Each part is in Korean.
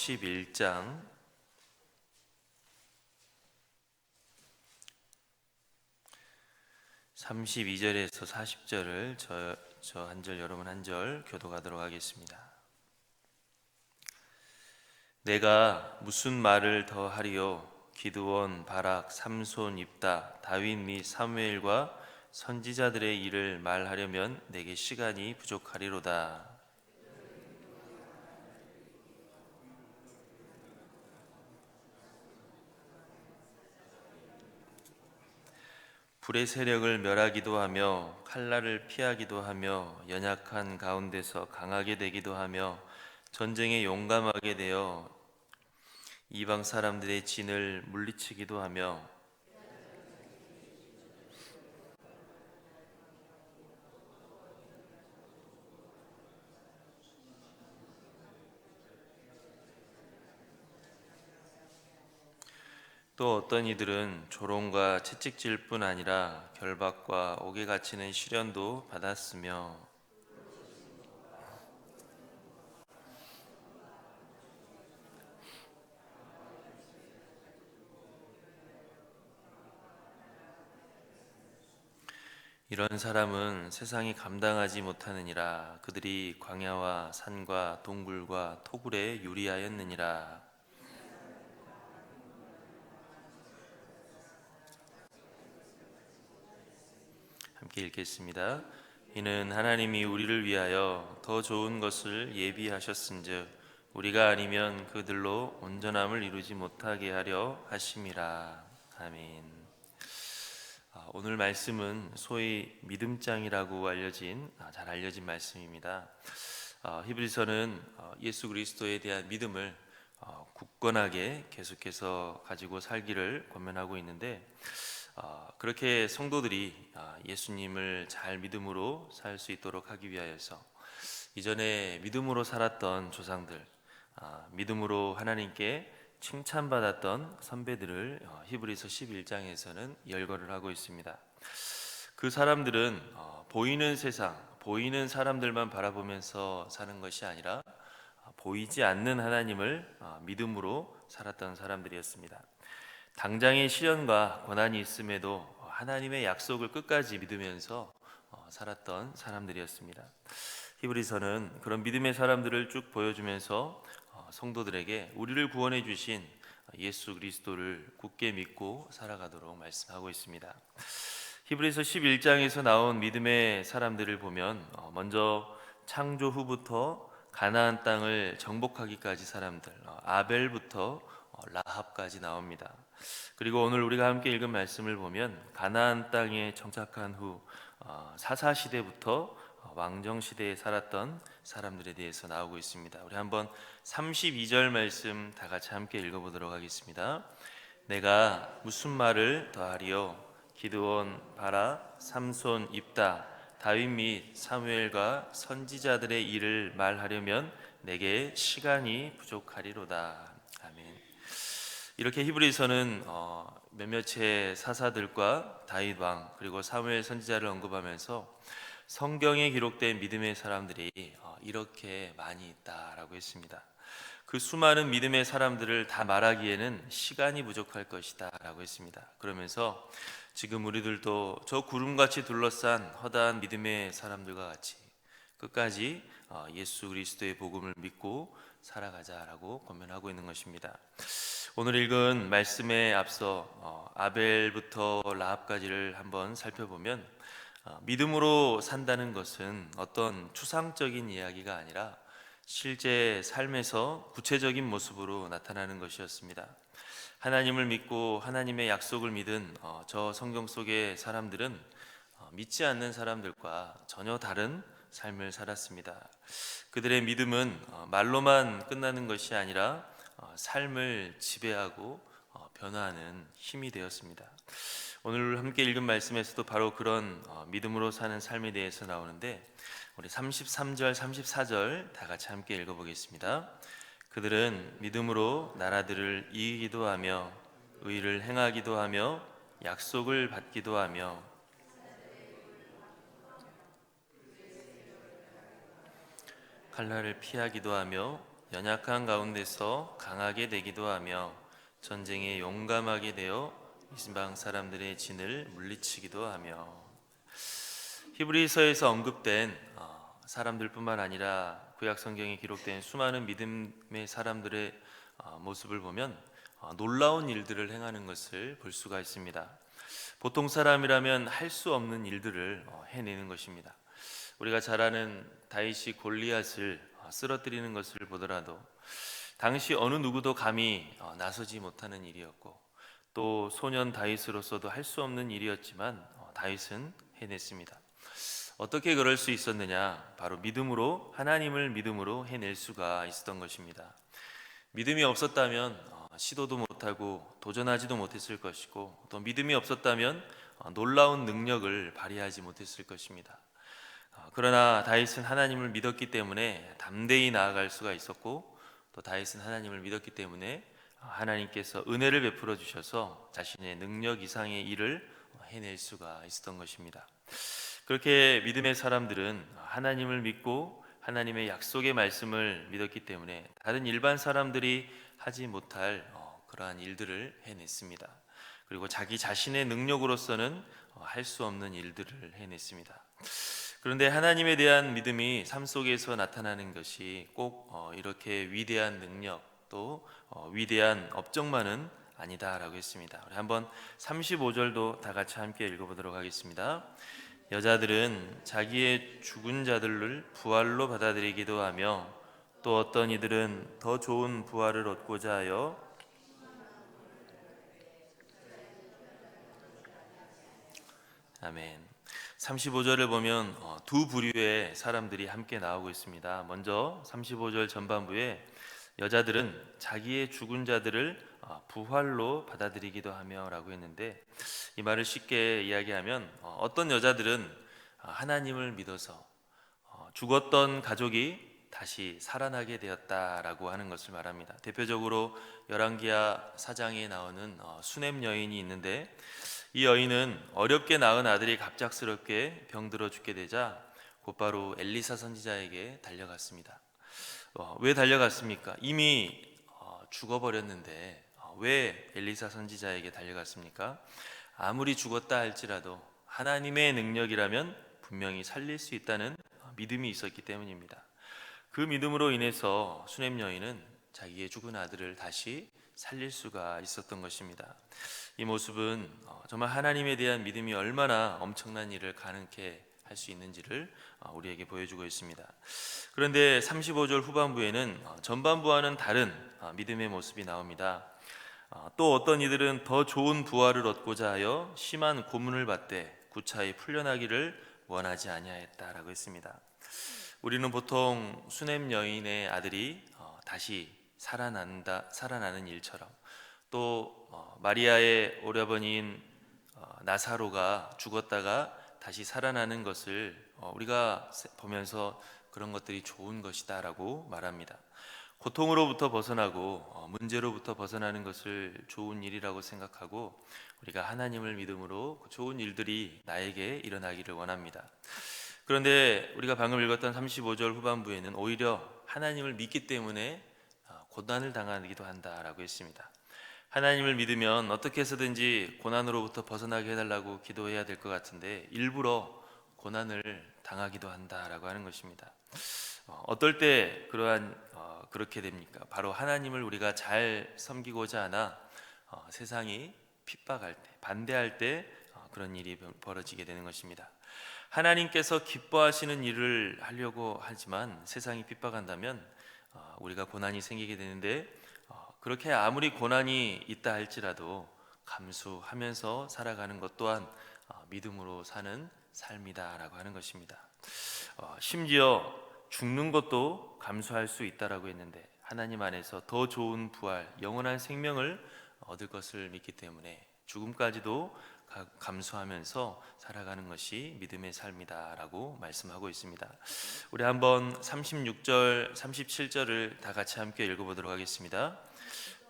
11장 32절에서 40절을 저 한 절 여러분 한 절 교독하도록 하겠습니다. 내가 무슨 말을 더 하리요? 기드온, 바락, 삼손, 옙다, 다윗 및 사무엘과 선지자들의 일을 말하려면 내게 시간이 부족하리로다. 불의 세력을 멸하기도 하며 칼날을 피하기도 하며 연약한 가운데서 강하게 되기도 하며 전쟁에 용감하게 되어 이방 사람들의 진을 물리치기도 하며 또 어떤 이들은 조롱과 채찍질 뿐 아니라 결박과 옥에 갇히는 시련도 받았으며 이런 사람은 세상이 감당하지 못하느니라. 그들이 광야와 산과 동굴과 토굴에 유리하였느니라. 함께 읽겠습니다. 이는 하나님이 우리를 위하여 더 좋은 것을 예비하셨은즉 우리가 아니면 그들로 온전함을 이루지 못하게 하려 하심이라. 아멘. 오늘 말씀은 소위 믿음장이라고 잘 알려진 말씀입니다. 히브리서는 예수 그리스도에 대한 믿음을 굳건하게 계속해서 가지고 살기를 권면하고 있는데, 그렇게 성도들이 예수님을 잘 믿음으로 살 수 있도록 하기 위하여서 이전에 믿음으로 살았던 조상들, 믿음으로 하나님께 칭찬받았던 선배들을 히브리서 11장에서는 열거를 하고 있습니다. 그 사람들은 보이는 세상, 보이는 사람들만 바라보면서 사는 것이 아니라 보이지 않는 하나님을 믿음으로 살았던 사람들이었습니다. 당장의 시련과 고난이 있음에도 하나님의 약속을 끝까지 믿으면서 살았던 사람들이었습니다. 히브리서는 그런 믿음의 사람들을 쭉 보여주면서 성도들에게 우리를 구원해 주신 예수 그리스도를 굳게 믿고 살아가도록 말씀하고 있습니다. 히브리서 11장에서 나온 믿음의 사람들을 보면 먼저 창조 후부터 가나안 땅을 정복하기까지 사람들, 아벨부터 라합까지 나옵니다. 그리고 오늘 우리가 함께 읽은 말씀을 보면 가나안 땅에 정착한 후 사사시대부터 왕정시대에 살았던 사람들에 대해서 나오고 있습니다. 우리 한번 32절 말씀 다 같이 함께 읽어보도록 하겠습니다. 내가 무슨 말을 더하리요? 기드온, 바락, 삼손, 옙다, 다윗 및 사무엘과 선지자들의 일을 말하려면 내게 시간이 부족하리로다. 아멘. 이렇게 히브리서는 몇몇의 사사들과 다윗 왕 그리고 사무엘 선지자를 언급하면서 성경에 기록된 믿음의 사람들이 이렇게 많이 있다라고 했습니다. 그 수많은 믿음의 사람들을 다 말하기에는 시간이 부족할 것이다 라고 했습니다. 그러면서 지금 우리들도 저 구름같이 둘러싼 허다한 믿음의 사람들과 같이 끝까지 예수 그리스도의 복음을 믿고 살아가자라고 권면하고 있는 것입니다. 오늘 읽은 말씀에 앞서 아벨부터 라합까지를 한번 살펴보면 믿음으로 산다는 것은 어떤 추상적인 이야기가 아니라 실제 삶에서 구체적인 모습으로 나타나는 것이었습니다. 하나님을 믿고 하나님의 약속을 믿은 저 성경 속의 사람들은 믿지 않는 사람들과 전혀 다른 삶을 살았습니다. 그들의 믿음은 말로만 끝나는 것이 아니라 삶을 지배하고 변화하는 힘이 되었습니다. 오늘 함께 읽은 말씀에서도 바로 그런 믿음으로 사는 삶에 대해서 나오는데, 우리 33절, 34절 다 같이 함께 읽어보겠습니다. 그들은 믿음으로 나라들을 이기기도 하며 의를 행하기도 하며 약속을 받기도 하며 칼날을 피하기도 하며 연약한 가운데서 강하게 되기도 하며 전쟁에 용감하게 되어 이방 사람들의 진을 물리치기도 하며. 히브리서에서 언급된 사람들뿐만 아니라 구약 성경에 기록된 수많은 믿음의 사람들의 모습을 보면 놀라운 일들을 행하는 것을 볼 수가 있습니다. 보통 사람이라면 할 수 없는 일들을 해내는 것입니다. 우리가 잘 아는 다윗이 골리앗을 쓰러뜨리는 것을 보더라도 당시 어느 누구도 감히 나서지 못하는 일이었고, 또 소년 다윗으로서도 할 수 없는 일이었지만 다윗은 해냈습니다. 어떻게 그럴 수 있었느냐? 바로 믿음으로, 하나님을 믿음으로 해낼 수가 있었던 것입니다. 믿음이 없었다면 시도도 못하고 도전하지도 못했을 것이고, 또 믿음이 없었다면 놀라운 능력을 발휘하지 못했을 것입니다. 그러나 다윗은 하나님을 믿었기 때문에 담대히 나아갈 수가 있었고, 또 다윗은 하나님을 믿었기 때문에 하나님께서 은혜를 베풀어 주셔서 자신의 능력 이상의 일을 해낼 수가 있었던 것입니다. 그렇게 믿음의 사람들은 하나님을 믿고 하나님의 약속의 말씀을 믿었기 때문에 다른 일반 사람들이 하지 못할 그러한 일들을 해냈습니다. 그리고 자기 자신의 능력으로서는 할 수 없는 일들을 해냈습니다. 그런데 하나님에 대한 믿음이 삶 속에서 나타나는 것이 꼭 이렇게 위대한 능력, 또 위대한 업적만은 아니다라고 했습니다. 우리 한번 35절도 다 같이 함께 읽어보도록 하겠습니다. 여자들은 자기의 죽은 자들을 부활로 받아들이기도 하며, 또 어떤 이들은 더 좋은 부활을 얻고자 하여. 아멘. 35절을 보면 두 부류의 사람들이 함께 나오고 있습니다. 먼저 35절 전반부에 여자들은 자기의 죽은 자들을 부활로 받아들이기도 하며 라고 했는데, 이 말을 쉽게 이야기하면 어떤 여자들은 하나님을 믿어서 죽었던 가족이 다시 살아나게 되었다라고 하는 것을 말합니다. 대표적으로 열왕기하 4장에 나오는 수넴 여인이 있는데, 이 여인은 어렵게 낳은 아들이 갑작스럽게 병들어 죽게 되자 곧바로 엘리사 선지자에게 달려갔습니다. 왜 달려갔습니까? 이미 죽어버렸는데 왜 엘리사 선지자에게 달려갔습니까? 아무리 죽었다 할지라도 하나님의 능력이라면 분명히 살릴 수 있다는 믿음이 있었기 때문입니다. 그 믿음으로 인해서 수넴 여인은 자기의 죽은 아들을 다시 살릴 수가 있었던 것입니다. 이 모습은 정말 하나님에 대한 믿음이 얼마나 엄청난 일을 가능케 할 수 있는지를 우리에게 보여주고 있습니다. 그런데 35절 후반부에는 전반부와는 다른 믿음의 모습이 나옵니다. 또 어떤 이들은 더 좋은 부활을 얻고자 하여 심한 고문을 받되 구차히 풀려나기를 원하지 아니하였다라고 했습니다. 우리는 보통 수넴 여인의 아들이 다시 살아나는 일처럼, 또 마리아의 오라버니인 나사로가 죽었다가 다시 살아나는 것을 우리가 보면서 그런 것들이 좋은 것이다라고 말합니다. 고통으로부터 벗어나고 문제로부터 벗어나는 것을 좋은 일이라고 생각하고, 우리가 하나님을 믿음으로 좋은 일들이 나에게 일어나기를 원합니다. 그런데 우리가 방금 읽었던 35절 후반부에는 오히려 하나님을 믿기 때문에 고난을 당하기도 한다라고 했습니다. 하나님을 믿으면 어떻게 해서든지 고난으로부터 벗어나게 해달라고 기도해야 될 것 같은데 일부러 고난을 당하기도 한다라고 하는 것입니다. 어떨 때 그렇게 됩니까? 바로 하나님을 우리가 잘 섬기고자 하나 세상이 핍박할 때, 반대할 때 그런 일이 벌어지게 되는 것입니다. 하나님께서 기뻐하시는 일을 하려고 하지만 세상이 핍박한다면 우리가 고난이 생기게 되는데, 그렇게 아무리 고난이 있다 할지라도 감수하면서 살아가는 것 또한 믿음으로 사는 삶이다라고 하는 것입니다. 심지어 죽는 것도 감수할 수 있다라고 했는데, 하나님 안에서 더 좋은 부활, 영원한 생명을 얻을 것을 믿기 때문에 죽음까지도 감수하면서 살아가는 것이 믿음의 삶이다라고 말씀하고 있습니다. 우리 한번 36절, 37절을 다 같이 함께 읽어보도록 하겠습니다.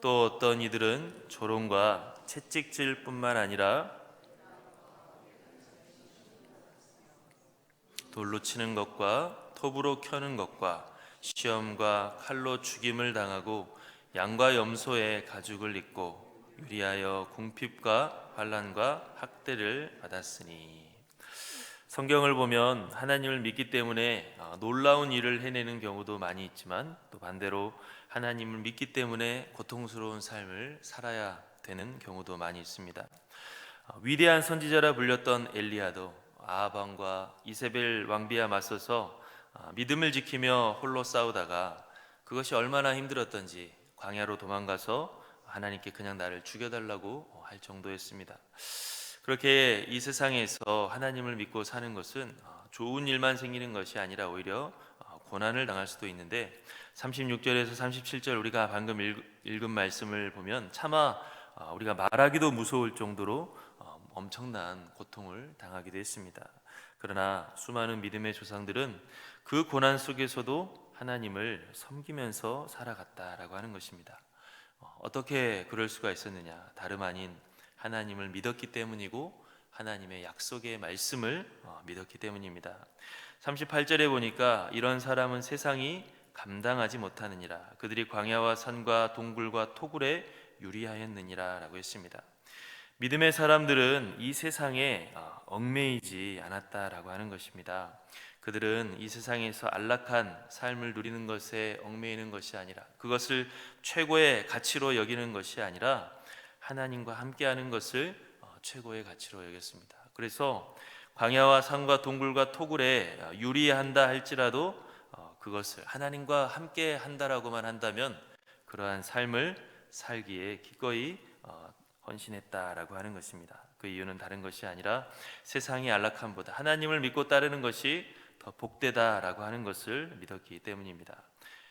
또 어떤 이들은 조롱과 채찍질 뿐만 아니라 돌로 치는 것과 톱으로 켜는 것과 시험과 칼로 죽임을 당하고 양과 염소의 가죽을 입고 유리하여 궁핍과 환난과 학대를 받았으니. 성경을 보면 하나님을 믿기 때문에 놀라운 일을 해내는 경우도 많이 있지만, 또 반대로 하나님을 믿기 때문에 고통스러운 삶을 살아야 되는 경우도 많이 있습니다. 위대한 선지자라 불렸던 엘리야도 아합 왕과 이세벨 왕비와 맞서서 믿음을 지키며 홀로 싸우다가 그것이 얼마나 힘들었던지 광야로 도망가서 하나님께 그냥 나를 죽여달라고 할 정도였습니다. 그렇게 이 세상에서 하나님을 믿고 사는 것은 좋은 일만 생기는 것이 아니라 오히려 고난을 당할 수도 있는데, 36절에서 37절 우리가 방금 읽은 말씀을 보면 차마 우리가 말하기도 무서울 정도로 엄청난 고통을 당하기도 했습니다. 그러나 수많은 믿음의 조상들은 그 고난 속에서도 하나님을 섬기면서 살아갔다라고 하는 것입니다. 어떻게 그럴 수가 있었느냐? 다름 아닌 하나님을 믿었기 때문이고 하나님의 약속의 말씀을 믿었기 때문입니다. 38절에 보니까 이런 사람은 세상이 감당하지 못하느니라. 그들이 광야와 산과 동굴과 토굴에 유리하였느니라 라고 했습니다. 믿음의 사람들은 이 세상에 얽매이지 않았다라고 하는 것입니다. 그들은 이 세상에서 안락한 삶을 누리는 것에 얽매이는 것이 아니라, 그것을 최고의 가치로 여기는 것이 아니라 하나님과 함께하는 것을 최고의 가치로 여겼습니다. 그래서 광야와 산과 동굴과 토굴에 유리한다 할지라도 그것을 하나님과 함께 한다라고만 한다면 그러한 삶을 살기에 기꺼이 헌신했다라고 하는 것입니다. 그 이유는 다른 것이 아니라 세상의 안락함보다 하나님을 믿고 따르는 것이 더 복되다라고 하는 것을 믿었기 때문입니다.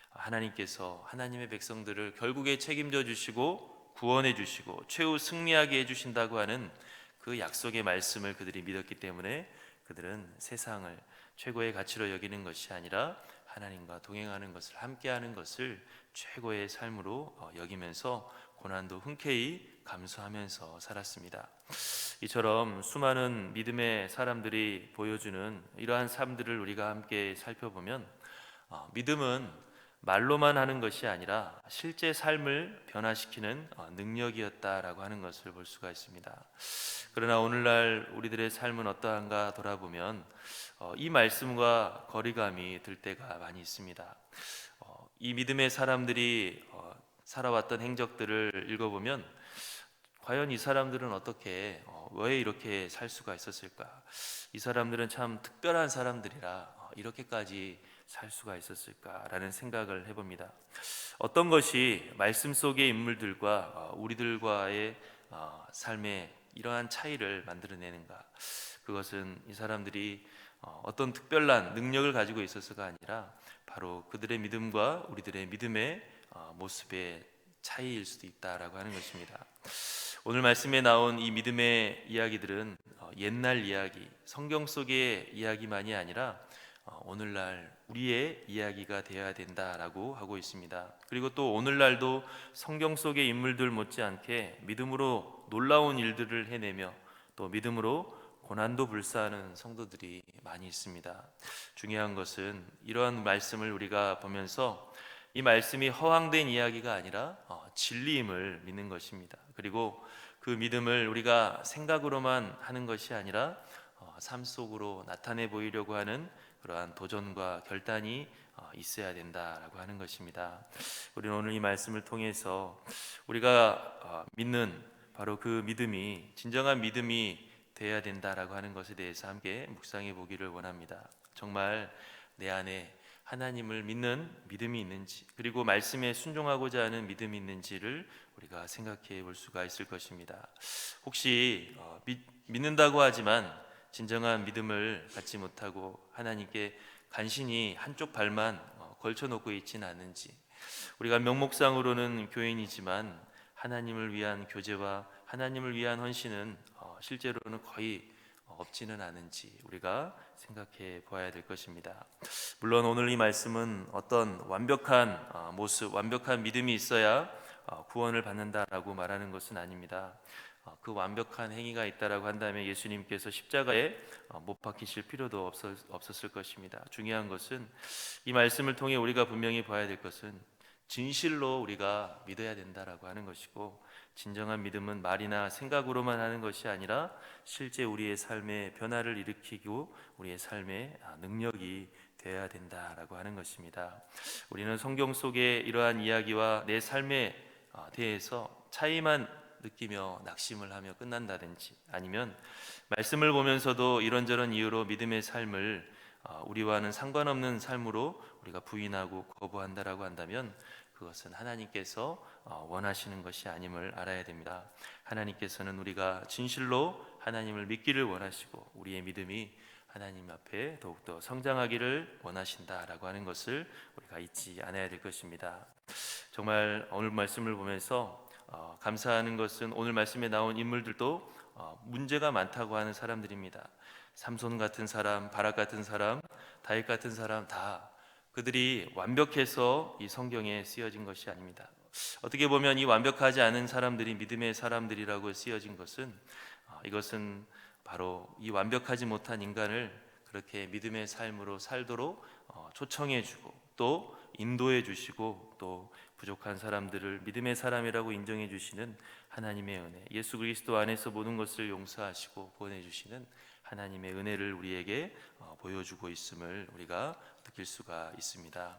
하나님께서 하나님의 백성들을 결국에 책임져 주시고 구원해 주시고 최후 승리하게 해 주신다고 하는 그 약속의 말씀을 그들이 믿었기 때문에 그들은 세상을 최고의 가치로 여기는 것이 아니라 하나님과 동행하는 것을, 함께하는 것을 최고의 삶으로 여기면서 고난도 흔쾌히 감수하면서 살았습니다. 이처럼 수많은 믿음의 사람들이 보여주는 이러한 삶들을 우리가 함께 살펴보면 믿음은 말로만 하는 것이 아니라 실제 삶을 변화시키는 능력이었다라고 하는 것을 볼 수가 있습니다. 그러나 오늘날 우리들의 삶은 어떠한가 돌아보면 이 말씀과 거리감이 들 때가 많이 있습니다. 이 믿음의 사람들이 살아왔던 행적들을 읽어보면 과연 이 사람들은 어떻게 왜 이렇게 살 수가 있었을까? 이 사람들은 참 특별한 사람들이라 이렇게까지 살 수가 있었을까라는 생각을 해봅니다. 어떤 것이 말씀 속의 인물들과 우리들과의 삶의 이러한 차이를 만들어내는가? 그것은 이 사람들이 어떤 특별한 능력을 가지고 있어서가 아니라 바로 그들의 믿음과 우리들의 믿음의 모습의 차이일 수도 있다라고 하는 것입니다. 오늘 말씀에 나온 이 믿음의 이야기들은 옛날 이야기, 성경 속의 이야기만이 아니라 오늘날 우리의 이야기가 되어야 된다라고 하고 있습니다. 그리고 또 오늘날도 성경 속의 인물들 못지않게 믿음으로 놀라운 일들을 해내며 또 믿음으로 고난도 불사하는 성도들이 많이 있습니다. 중요한 것은 이러한 말씀을 우리가 보면서 이 말씀이 허황된 이야기가 아니라 진리임을 믿는 것입니다. 그리고 그 믿음을 우리가 생각으로만 하는 것이 아니라 삶 속으로 나타내 보이려고 하는 그러한 도전과 결단이 있어야 된다라고 하는 것입니다. 우리는 오늘 이 말씀을 통해서 우리가 믿는 바로 그 믿음이 진정한 믿음이 되어야 된다라고 하는 것에 대해서 함께 묵상해 보기를 원합니다. 정말 내 안에 하나님을 믿는 믿음이 있는지, 그리고 말씀에 순종하고자 하는 믿음이 있는지를 우리가 생각해 볼 수가 있을 것입니다. 혹시 믿는다고 하지만 진정한 믿음을 갖지 못하고 하나님께 간신히 한쪽 발만 걸쳐놓고 있지는 않은지, 우리가 명목상으로는 교인이지만 하나님을 위한 교제와 하나님을 위한 헌신은 실제로는 거의 없지는 않은지 우리가 생각해 보아야 될 것입니다. 물론 오늘 이 말씀은 어떤 완벽한 모습, 완벽한 믿음이 있어야 구원을 받는다라고 말하는 것은 아닙니다. 그 완벽한 행위가 있다라고 한다면 예수님께서 십자가에 못 박히실 필요도 없었을 것입니다. 중요한 것은 이 말씀을 통해 우리가 분명히 봐야 될 것은 진실로 우리가 믿어야 된다라고 하는 것이고, 진정한 믿음은 말이나 생각으로만 하는 것이 아니라 실제 우리의 삶에 변화를 일으키고 우리의 삶에 능력이 되어야 된다라고 하는 것입니다. 우리는 성경 속의 이러한 이야기와 내 삶에 대해서 차이만 느끼며 낙심을 하며 끝난다든지, 아니면 말씀을 보면서도 이런저런 이유로 믿음의 삶을 우리와는 상관없는 삶으로 우리가 부인하고 거부한다라고 한다면 그것은 하나님께서 원하시는 것이 아님을 알아야 됩니다. 하나님께서는 우리가 진실로 하나님을 믿기를 원하시고 우리의 믿음이 하나님 앞에 더욱더 성장하기를 원하신다라고 하는 것을 우리가 잊지 않아야 될 것입니다. 정말 오늘 말씀을 보면서 감사하는 것은 오늘 말씀에 나온 인물들도 문제가 많다고 하는 사람들입니다. 삼손 같은 사람, 바락 같은 사람, 다윗 같은 사람, 다 그들이 완벽해서 이 성경에 쓰여진 것이 아닙니다. 어떻게 보면 이 완벽하지 않은 사람들이 믿음의 사람들이라고 쓰여진 것은 이것은 바로 이 완벽하지 못한 인간을 그렇게 믿음의 삶으로 살도록 초청해 주고 또 인도해 주시고 또 부족한 사람들을 믿음의 사람이라고 인정해 주시는 하나님의 은혜, 예수 그리스도 안에서 모든 것을 용서하시고 보내주시는 하나님의 은혜를 우리에게 보여주고 있음을 우리가 느낄 수가 있습니다.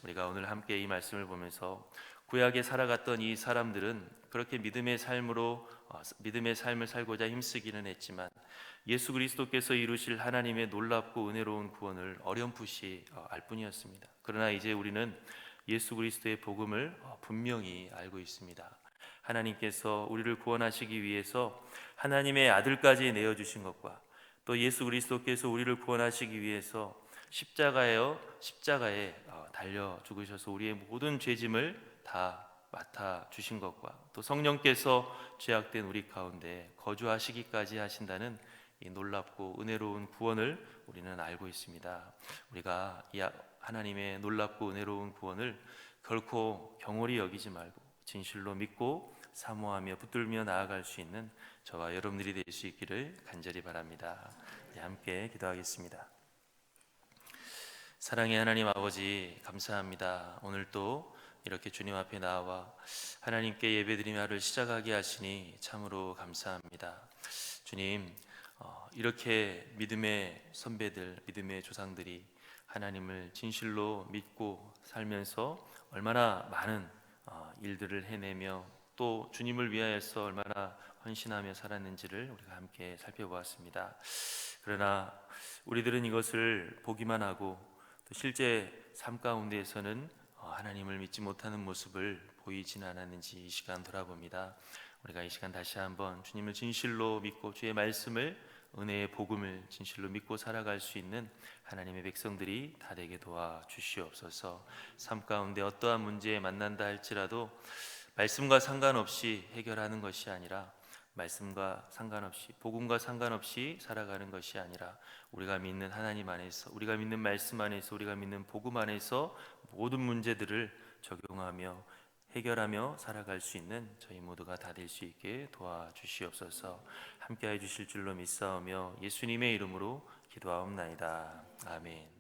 우리가 오늘 함께 이 말씀을 보면서 구약에 살아갔던 이 사람들은 그렇게 믿음의 삶을 살고자 힘쓰기는 했지만 예수 그리스도께서 이루실 하나님의 놀랍고 은혜로운 구원을 어렴풋이 알 뿐이었습니다. 그러나 이제 우리는 예수 그리스도의 복음을 분명히 알고 있습니다. 하나님께서 우리를 구원하시기 위해서 하나님의 아들까지 내어주신 것과 또 예수 그리스도께서 우리를 구원하시기 위해서 십자가에 달려 죽으셔서 우리의 모든 죄짐을 다 맡아 주신 것과 또 성령께서 죄악된 우리 가운데 거주하시기까지 하신다는 이 놀랍고 은혜로운 구원을 우리는 알고 있습니다. 우리가 이 하나님의 놀랍고 은혜로운 구원을 결코 경홀히 여기지 말고 진실로 믿고 사모하며 붙들며 나아갈 수 있는 저와 여러분들이 될 수 있기를 간절히 바랍니다. 함께 기도하겠습니다. 사랑의 하나님 아버지, 감사합니다. 오늘 또 이렇게 주님 앞에 나와 하나님께 예배드리며 하루를 시작하게 하시니 참으로 감사합니다. 주님, 이렇게 믿음의 선배들, 믿음의 조상들이 하나님을 진실로 믿고 살면서 얼마나 많은 일들을 해내며 또 주님을 위하여서 얼마나 헌신하며 살았는지를 우리가 함께 살펴보았습니다. 그러나 우리들은 이것을 보기만 하고 또 실제 삶 가운데에서는 하나님을 믿지 못하는 모습을 보이지는 않았는지 이 시간 돌아봅니다. 우리가 이 시간 다시 한번 주님을 진실로 믿고 주의 말씀을, 은혜의 복음을 진실로 믿고 살아갈 수 있는 하나님의 백성들이 다 되게 도와주시옵소서. 삶 가운데 어떠한 문제에 만난다 할지라도 말씀과 상관없이 해결하는 것이 아니라, 말씀과 상관없이, 복음과 상관없이 살아가는 것이 아니라 우리가 믿는 하나님 안에서, 우리가 믿는 말씀 안에서, 우리가 믿는 복음 안에서 모든 문제들을 적용하며 해결하며 살아갈 수 있는 저희 모두가 다 될 수 있게 도와주시옵소서. 함께해 주실 줄로 믿사오며 예수님의 이름으로 기도하옵나이다. 아멘.